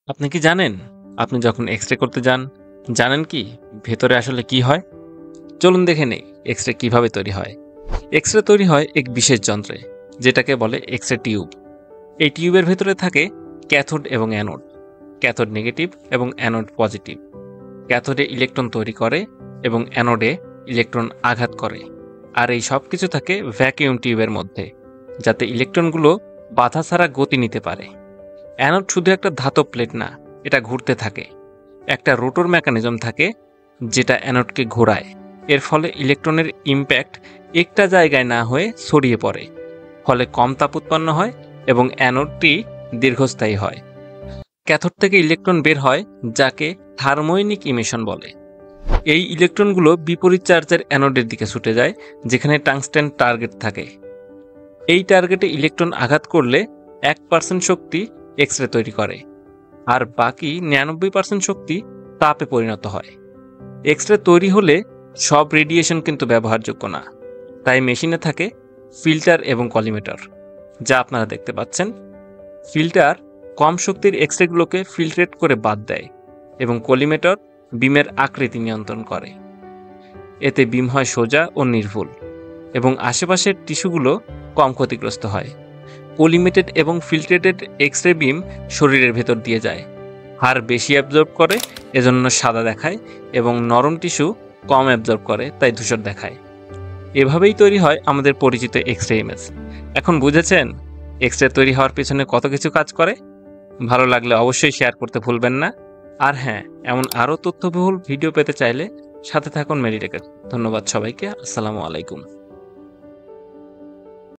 আপনি কি জানেন আপনি যখন এক্স-রে করতে যান, জানেন কি ভেতরে আসলে কি হয়? চলুন দেখে নেই এক্স-রে কিভাবে তৈরি হয়। এক্স-রে তৈরি হয় এক বিশেষ যন্ত্রে, যেটাকে বলে এক্স-রে টিউব। এই টিউবের ভেতরে থাকে ক্যাথোড এবং অ্যানোড। ক্যাথোড নেগেটিভ এবং অ্যানোড পজিটিভ। ক্যাথোডে ইলেকট্রন তৈরি করে এবং অ্যানোডে ইলেকট্রন আঘাত করে। আর এই সব কিছু থাকে ভ্যাকুয়াম টিউবের মধ্যে, যাতে ইলেকট্রনগুলো বাধা ছাড়া গতি নিতে পারে। অ্যানোড শুধু একটা ধাতব প্লেট না, এটা ঘুরতে থাকে। একটা রোটর মেকানিজম থাকে যেটা অ্যানোডকে ঘোরায়। এর ফলে ইলেকট্রনের ইম্প্যাক্ট একটা জায়গায় না হয়ে ছড়িয়ে পড়ে, ফলে কম তাপ উৎপন্ন হয় এবং অ্যানোডটি দীর্ঘস্থায়ী হয়। ক্যাথোড থেকে ইলেকট্রন বের হয়, যাকে থার্মোইনিক ইমিশন বলে। এই ইলেকট্রনগুলো বিপরীত চার্জের অ্যানোডের দিকে ছুটে যায়, যেখানে টাংস্টেন টার্গেট থাকে। এই টার্গেটে ইলেকট্রন আঘাত করলে 1% শক্তি এক্স-রে তৈরি করে, আর বাকি 99% শক্তি তাপে পরিণত হয়। এক্স-রে তৈরি হলে সব রেডিয়েশন কিন্তু ব্যবহারযোগ্য না, তাই মেশিনে থাকে ফিল্টার এবং কলিমেটার, যা আপনারা দেখতে পাচ্ছেন। ফিল্টার কম শক্তির এক্স-রেগুলোকে ফিল্ট্রেট করে বাদ দেয় এবং কলিমেটার বিমের আকৃতি নিয়ন্ত্রণ করে। এতে বিম হয় সোজা ও নির্ভুল এবং আশেপাশের টিস্যুগুলো কম ক্ষতিগ্রস্ত হয়। কলিমেটেড এবং ফিল্ট্রেটেড এক্স-রে বিম শরীরের ভেতর দিয়ে যায়। হাড় বেশি অ্যাবজর্ব করে, এজন্য সাদা দেখায়, এবং নরম টিস্যু কম অ্যাবজর্ব করে, তাই ধূসর দেখায়। এভাবেই তৈরি হয় আমাদের পরিচিত এক্স-রে ইমেজ। এখন বুঝেছেন এক্স-রে তৈরি হওয়ার পেছনে কত কিছু কাজ করে? ভালো লাগলে অবশ্যই শেয়ার করতে ভুলবেন না। আর হ্যাঁ, এমন আরও তথ্যবহুল ভিডিও পেতে চাইলে সাথে থাকুন মেডিটেকের। ধন্যবাদ সবাইকে। আসসালামু আলাইকুম।